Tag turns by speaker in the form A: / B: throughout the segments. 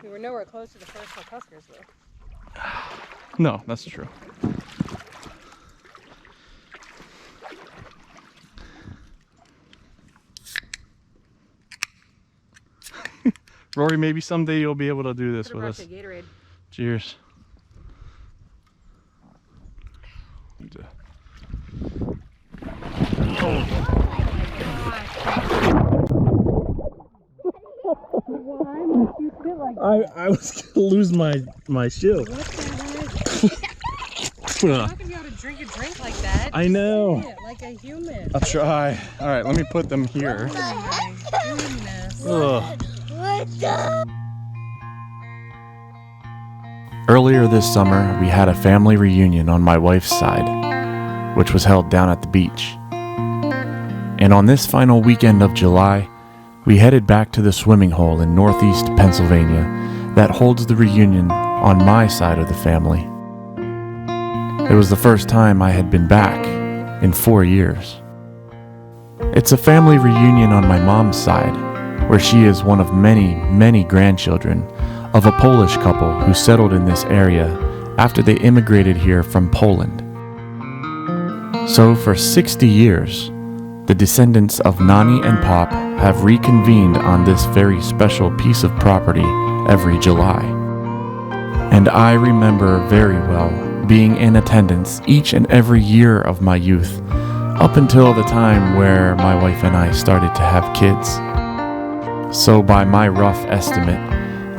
A: You were nowhere close to the first Huskers, though.
B: No, that's true. Rory, maybe someday you'll be able to do this with us.
A: Gatorade.
B: Cheers. I was gonna lose my shield.
A: What the heck? You're not gonna be able to drink a drink like that.
B: I know.
A: It like a human.
B: I'll try. All right, let me put them here.
A: Oh my goodness.
B: Ugh.
C: Earlier this summer, we had a family reunion on my wife's side, which was held down at the beach. And on this final weekend of July, we headed back to the swimming hole in northeast Pennsylvania that holds the reunion on my side of the family. It was the first time I had been back in 4 years. It's a family reunion on my mom's side, where she is one of many, many grandchildren of a Polish couple who settled in this area after they immigrated here from Poland. So for 60 years, the descendants of Nani and Pop have reconvened on this very special piece of property every July. And I remember very well being in attendance each and every year of my youth, up until the time where my wife and I started to have kids. So by my rough estimate,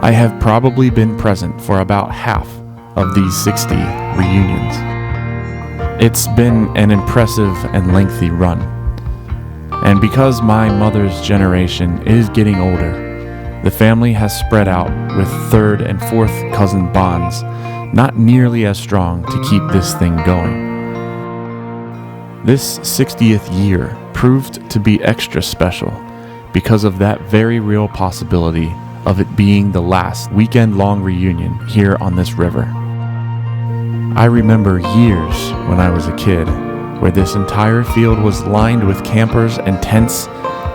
C: I have probably been present for about half of these 60 reunions. It's been an impressive and lengthy run. And because my mother's generation is getting older, the family has spread out with third and fourth cousin bonds not nearly as strong to keep this thing going. This 60th year proved to be extra special because of that very real possibility of it being the last weekend-long reunion here on this river. I remember years when I was a kid where this entire field was lined with campers and tents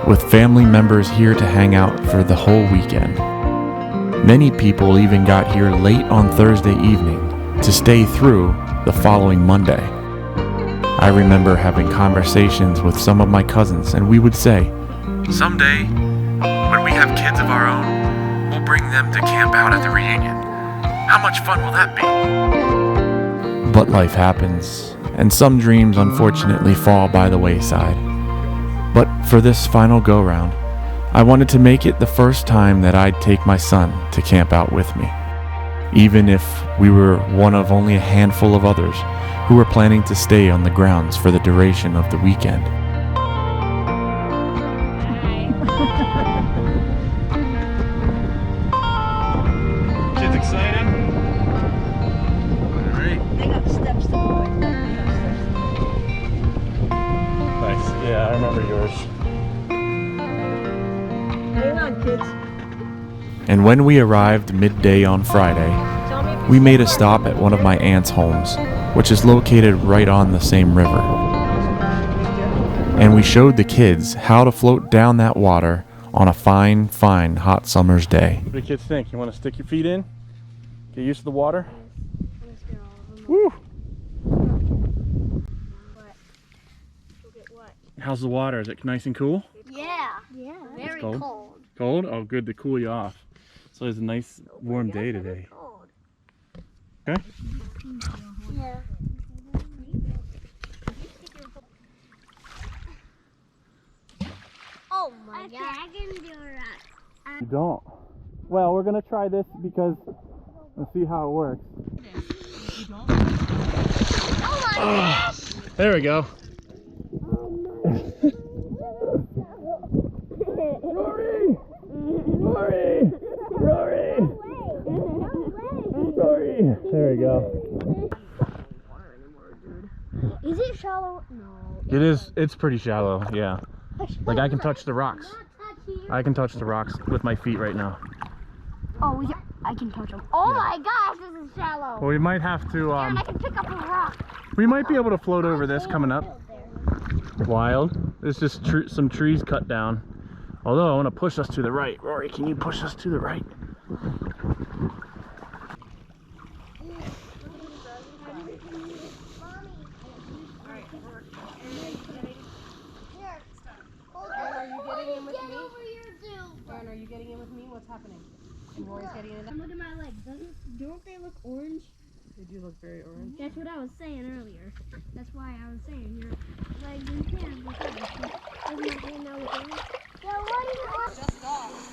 C: with family members here to hang out for the whole weekend. Many people even got here late on Thursday evening to stay through the following Monday. I remember having conversations with some of my cousins, and we would say, "Someday, when we have kids of our own, we'll bring them to camp out at the reunion. How much fun will that be?" But life happens, and some dreams unfortunately fall by the wayside. But for this final go-round, I wanted to make it the first time that I'd take my son to camp out with me, even if we were one of only a handful of others who were planning to stay on the grounds for the duration of the weekend.
B: Kids excited? All right.
D: They got steps to go.
B: Nice. Yeah, I remember yours.
D: Hang on, kids.
C: And when we arrived midday on Friday, we made a stop at one of my aunt's homes, which is located right on the same river. And we showed the kids how to float down that water on a fine, fine hot summer's day.
B: What do the kids think? You want to stick your feet in? Get used to the water? Woo! How's the water? Is it nice and cool?
D: Yeah. Yeah. Very
B: cold.
D: cold.
B: Cold? Oh, good to cool you off. So it's a nice warm day today. Okay?
D: Yeah. Oh my god. I can do that.
B: You don't. Well, we're gonna try this because let's see how it works.
D: Oh my gosh!
B: There we go. Rory! Rory! Rory! Rory! There we go.
D: Is it shallow? No.
B: It is. It's pretty shallow. Yeah. Like I can touch the rocks. I can touch the rocks with my feet right now.
D: Oh, yeah, I can touch them. Oh my gosh, this is shallow.
B: Well, we might have to.
D: And I can pick up a rock.
B: We might be able to float over this coming up. Wild. There's just some trees cut down. Although I want to push us to the right. Rory, can you push us to the right?
A: Aaron, are you getting in with me? What's happening? And Rory's getting in.
D: Look at my legs. Don't they look orange?
A: They do look very orange.
D: That's what I was saying earlier. That's why I was saying your legs and hands look orange. Doesn't my hand now look orange? Yeah, what is it?
A: Just off.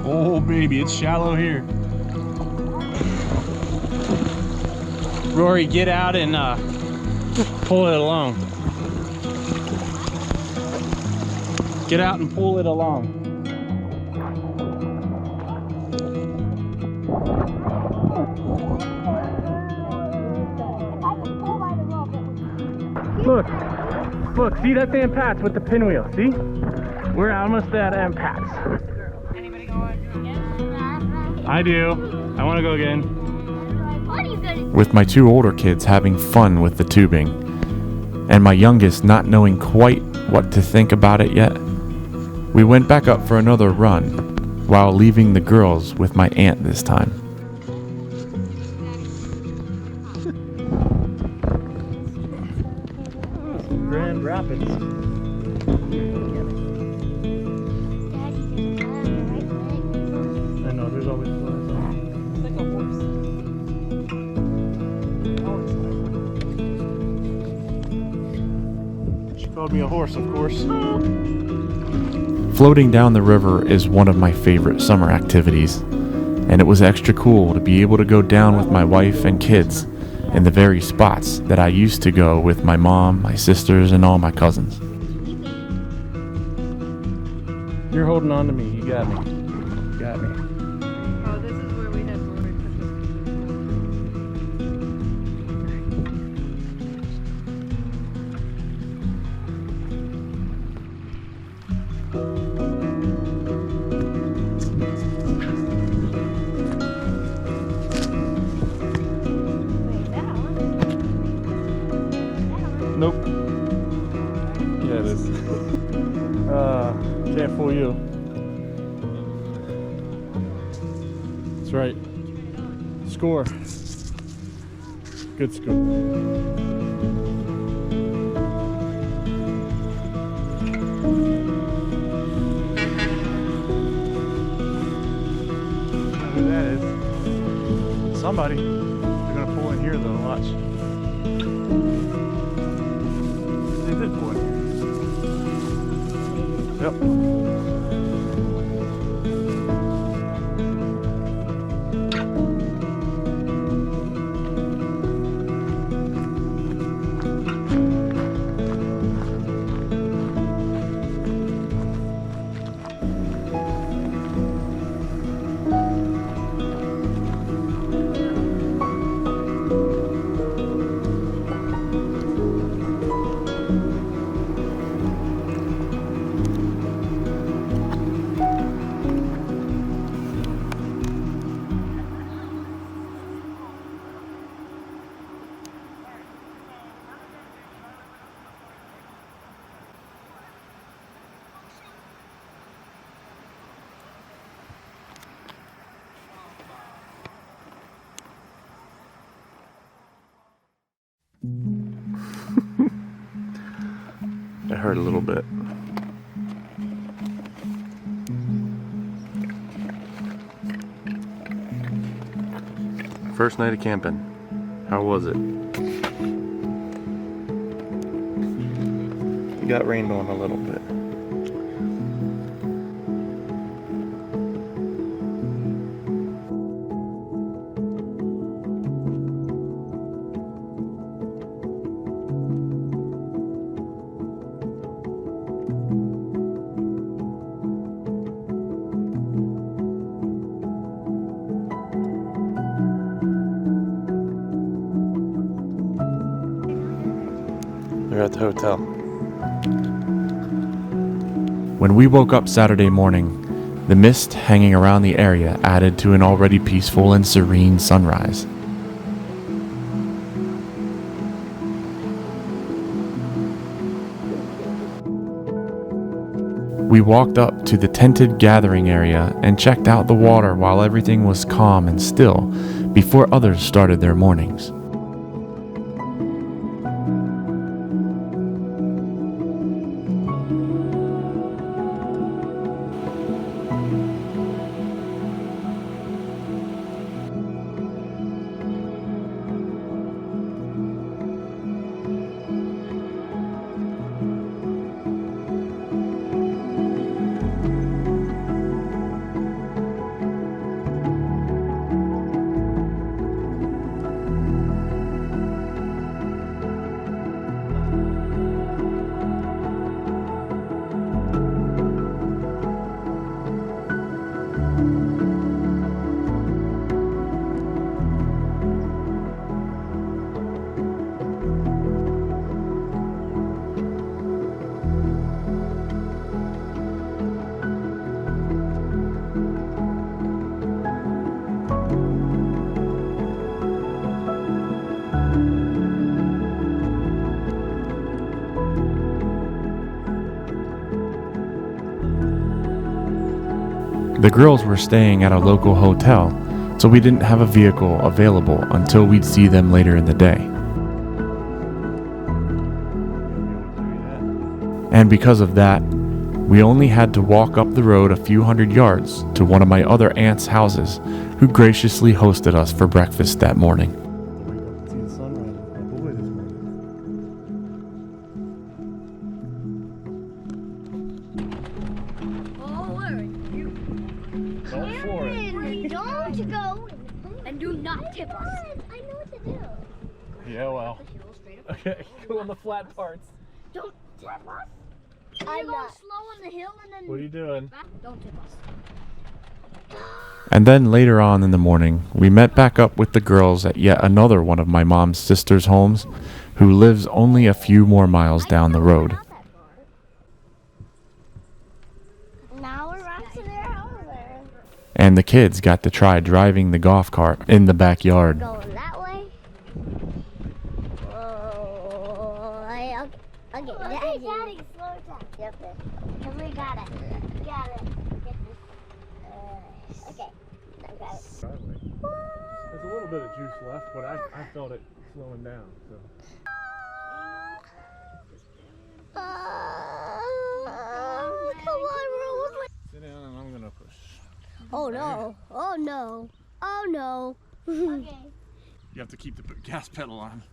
B: Oh baby, it's shallow here. Rory, get out and pull it along. Get out and pull it along. Look, see that Aunt Pat's with the pinwheel, see? We're almost at Aunt Pat's.
A: Anybody going again?
B: I do. I want to go again.
D: What are you gonna do?
C: With my two older kids having fun with the tubing, and my youngest not knowing quite what to think about it yet, we went back up for another run, while leaving the girls with my aunt this time.
B: Grand Rapids.
D: Daddy, there's a fly on your right leg.
B: I know, there's always flies on.
A: It's like a horse.
B: She called me a horse, of course.
C: Floating down the river is one of my favorite summer activities, and it was extra cool to be able to go down with my wife and kids in the very spots that I used to go with my mom, my sisters, and all my cousins.
B: You're holding on to me. You got me. You got me.
A: Oh, this is where we had Rory
B: Nope. Yeah, it is. Can't fool you. That's right. Score. Good score. Who that is? Somebody. They're gonna pull in here though. Watch. They did pull in. Yep. It hurt a little bit. First night of camping. How was it? It got rained on a little bit. They're at the hotel. When we woke up Saturday morning, the mist hanging around the area added to an already peaceful and serene sunrise.
C: We walked up to the tented gathering area and checked out the water while everything was calm and still before others started their mornings. The girls were staying at a local hotel, so we didn't have a vehicle available until we'd see them later in the day. And because of that, we only had to walk up the road a few hundred yards to one of my other aunt's houses, who graciously hosted us for breakfast that morning.
D: Don't go and do not tip us. I know what to do.
C: Yeah, well. Okay, go on the flat parts.
D: Don't tip us. I'm going slow on the hill and then.
C: What are you doing?
D: Don't tip us.
C: And then later on in the morning, we met back up with the girls at yet another one of my mom's sister's homes, who lives only a few more miles down the road.
D: Now we're back to their house there.
C: And the kids got to try driving the golf cart in the backyard.
D: Going that way. Oh, okay, Daddy, slow down. Yep, because we got it. We got it. Okay, I got it.
C: There's a little bit of juice left, but I felt it slowing down. So.
D: Come on, Rose.
C: Sit down and I'm gonna push.
D: Oh no! Oh no! Oh no! Okay.
C: You have to keep the gas pedal on.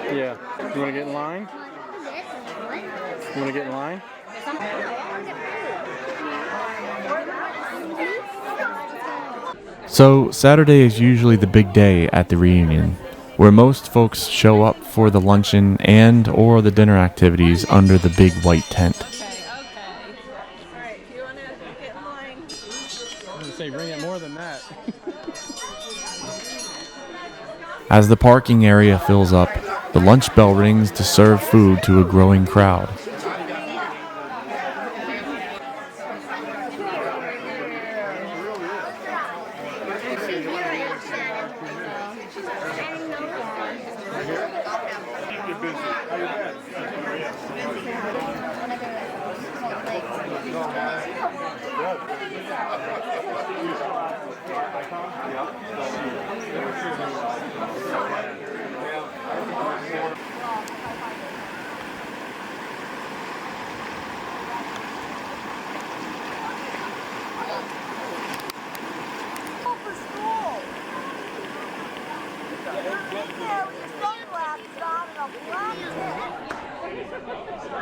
C: Yeah. You want to get in line? You want to get in line? So, Saturday is usually the big day at the reunion, where most folks show up for the luncheon and or the dinner activities under the big white tent.
A: Okay. Alright, if you want to get in line.
C: I'm going to say bring it more than that. As the parking area fills up, the lunch bell rings to serve food to a growing crowd.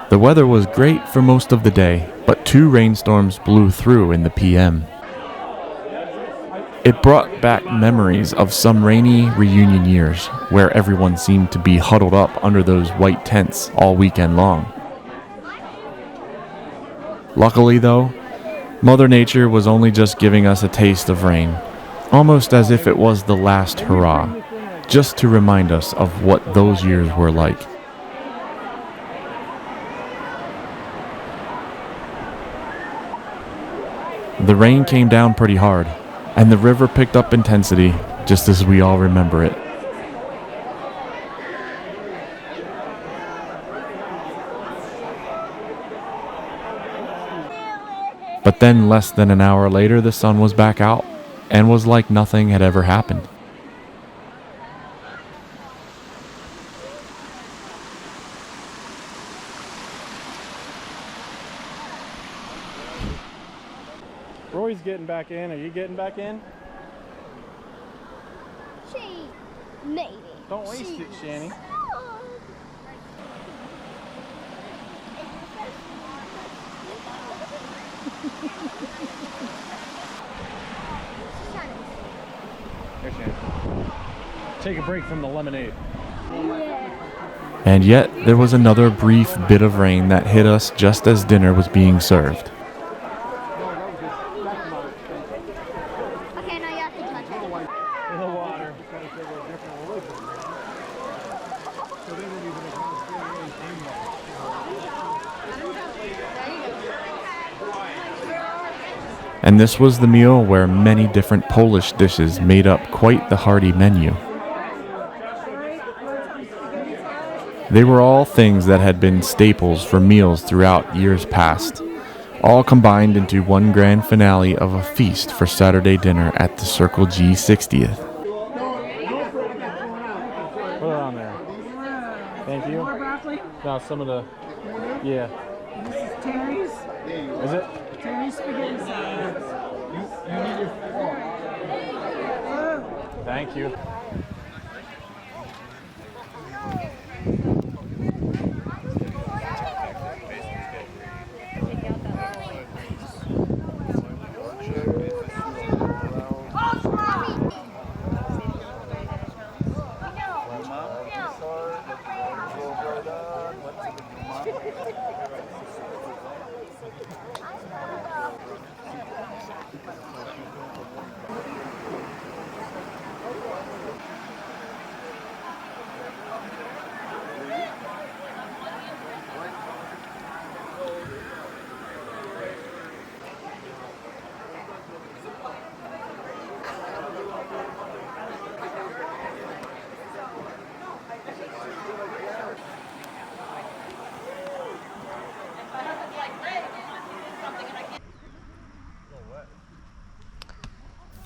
C: The weather was great for most of the day, but 2 rainstorms blew through in the PM. It brought back memories of some rainy reunion years where everyone seemed to be huddled up under those white tents all weekend long. Luckily, though, Mother Nature was only just giving us a taste of rain, almost as if it was the last hurrah, just to remind us of what those years were like. The rain came down pretty hard, and the river picked up intensity, just as we all remember it. But then less than an hour later, the sun was back out, and was like nothing had ever happened.
B: Roy's getting back in. Are you getting back in?
D: Maybe.
B: Don't waste it, Shani. Here, Shani. Take a break from the lemonade.
C: And yet, there was another brief bit of rain that hit us just as dinner was being served.
D: Okay, now you have to touch it.
B: In the water.
C: And this was the meal where many different Polish dishes made up quite the hearty menu. They were all things that had been staples for meals throughout years past, all combined into one grand finale of a feast for Saturday dinner at the Circle G 60th.
B: Put it on there. Thank you.
A: More broccoli?
B: Now some of the, yeah.
A: This is Terry's.
B: Is it?
A: Terry's spaghetti salad.
B: Thank you.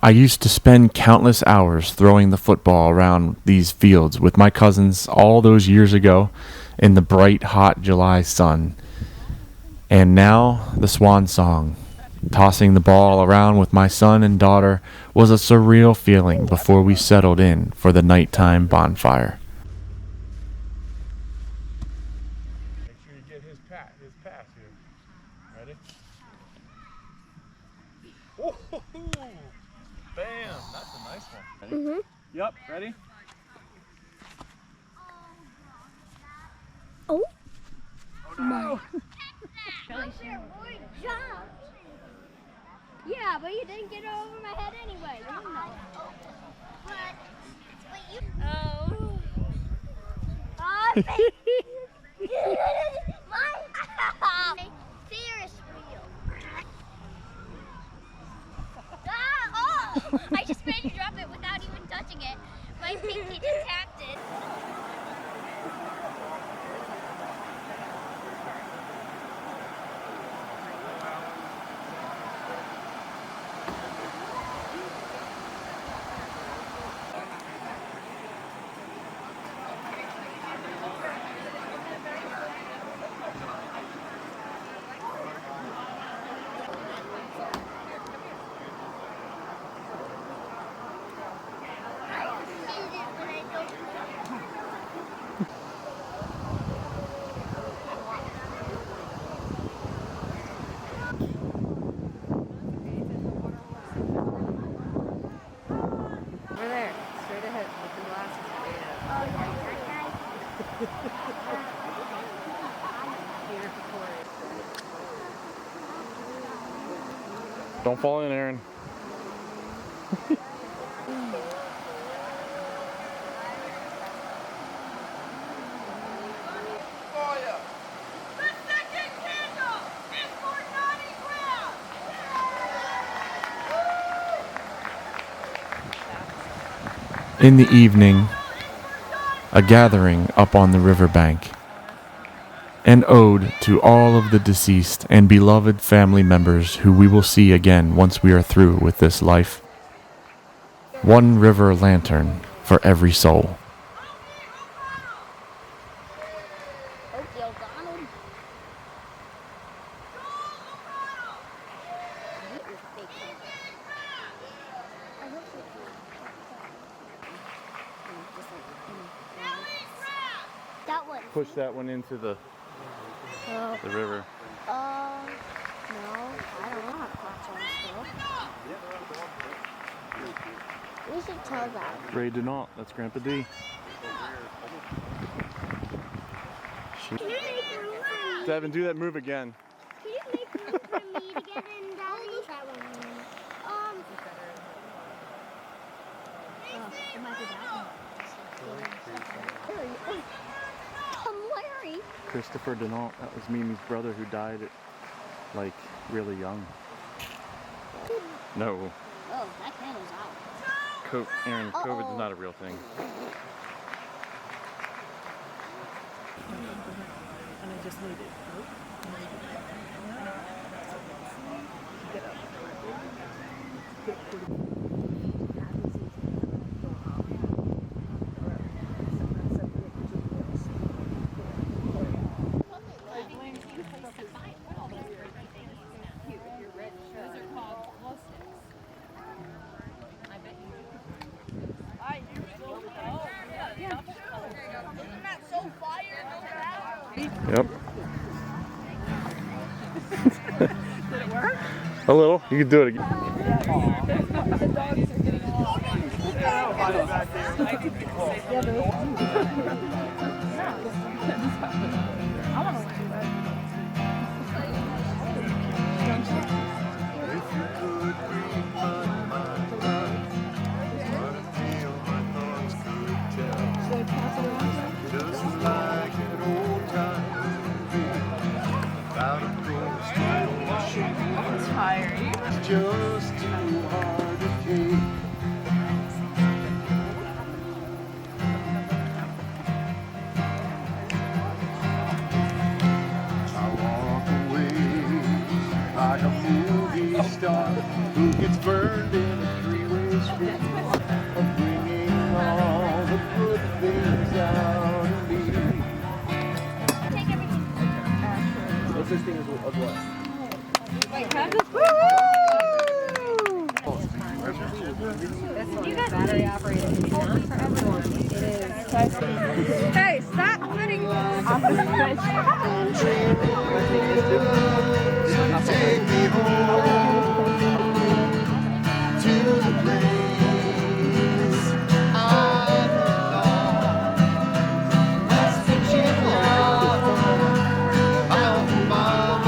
C: I used to spend countless hours throwing the football around these fields with my cousins all those years ago in the bright, hot July sun. And now, the swan song. Tossing the ball around with my son and daughter was a surreal feeling before we settled in for the nighttime bonfire.
B: Make sure you get his pass here. Ready? Oh, bam! That's a nice one. Ready?
D: Mm-hmm.
B: Yep. Ready?
D: Oh.
B: Oh no!
D: Yeah, but you didn't get it over my head anyway. You know. But you. Oh. My fear is real. Oh! I just made you drop it without even touching it. My pinky just tapped it.
B: Don't fall in, Aaron.
C: In the evening, a gathering up on the riverbank. An ode to all of the deceased and beloved family members who we will see again once we are through with this life. One river lantern for every soul.
D: That one.
B: Push that one into the river.
D: No, I don't know how to catch on still. We should tell that.
B: Ray do not. That's Grandpa D.
D: Can you make room for me?
B: Devin, do that move again.
D: Can you make room for me to get in, Daddy? That one. It might be that one. Larry.
B: Christopher Denault. That was Mimi's brother who died at, like, really young. No.
D: Oh, that candle's out.
B: Aaron, COVID's not a real thing.
A: And I just need it.
B: Yep. A little. You can do it again.
E: Just too hard to take. I walk away like a movie star who gets burned in a three-way street of bringing all the good things out of me.
D: Take everything.
E: What's this thing of what?
A: Wait, can I just... You got battery operated. Not for everyone. It is. Hey, stop putting off the switch.
E: Take me home to the place I belong. West Virginia, Alabama.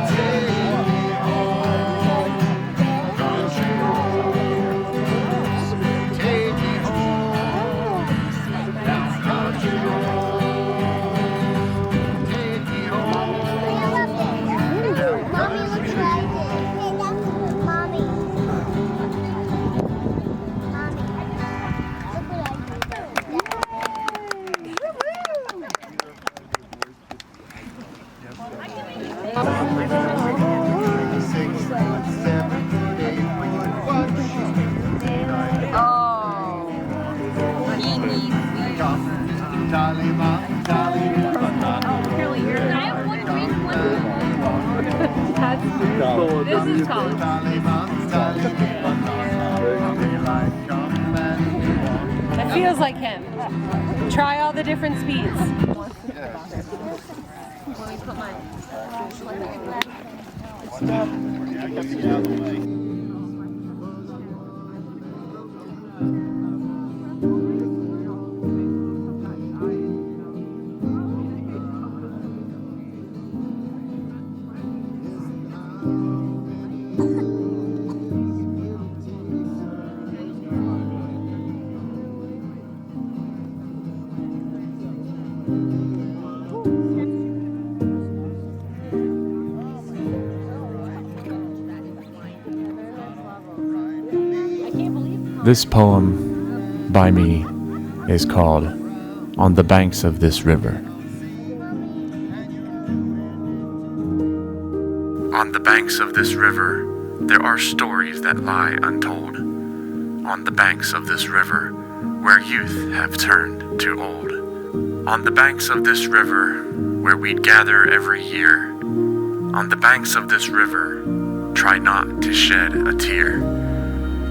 E: Take me home, country roads. Take me home, down country roads. Take me home.
D: Mommy looks like it. Hey, that's Mommy. Mommy. Look what
A: This is college. It feels like him. Try all the different speeds. Let me put mine.
C: This poem by me is called On the Banks of This River. On the banks of this river, there are stories that lie untold. On the banks of this river, where youth have turned to old. On the banks of this river, where we'd gather every year. On the banks of this river, try not to shed a tear.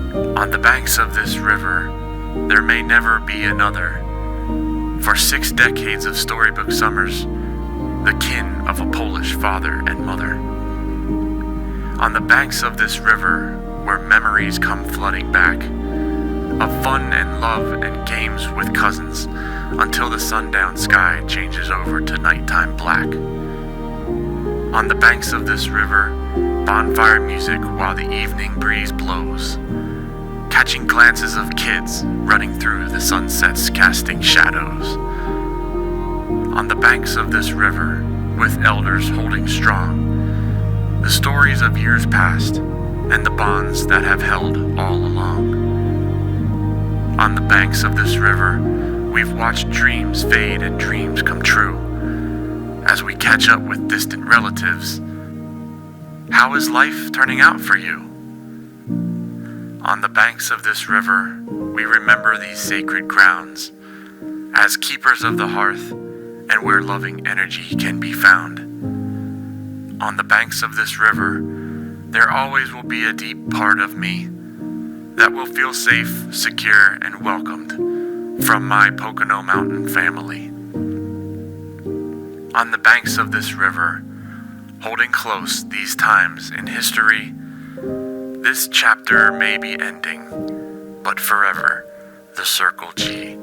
C: On the banks of this river, there may never be another. For 6 decades of storybook summers, the kin of a Polish father and mother. On the banks of this river, where memories come flooding back, of fun and love and games with cousins, until the sundown sky changes over to nighttime black. On the banks of this river, bonfire music while the evening breeze blows, catching glances of kids running through the sunsets casting shadows. On the banks of this river, with elders holding strong, the stories of years past and the bonds that have held all along. On the banks of this river, we've watched dreams fade and dreams come true. As we catch up with distant relatives, how is life turning out for you? On the banks of this river, we remember these sacred grounds as keepers of the hearth and where loving energy can be found. On the banks of this river, there always will be a deep part of me that will feel safe, secure, and welcomed from my Pocono Mountain family. On the banks of this river, holding close these times in history, this chapter may be ending, but forever the Circle G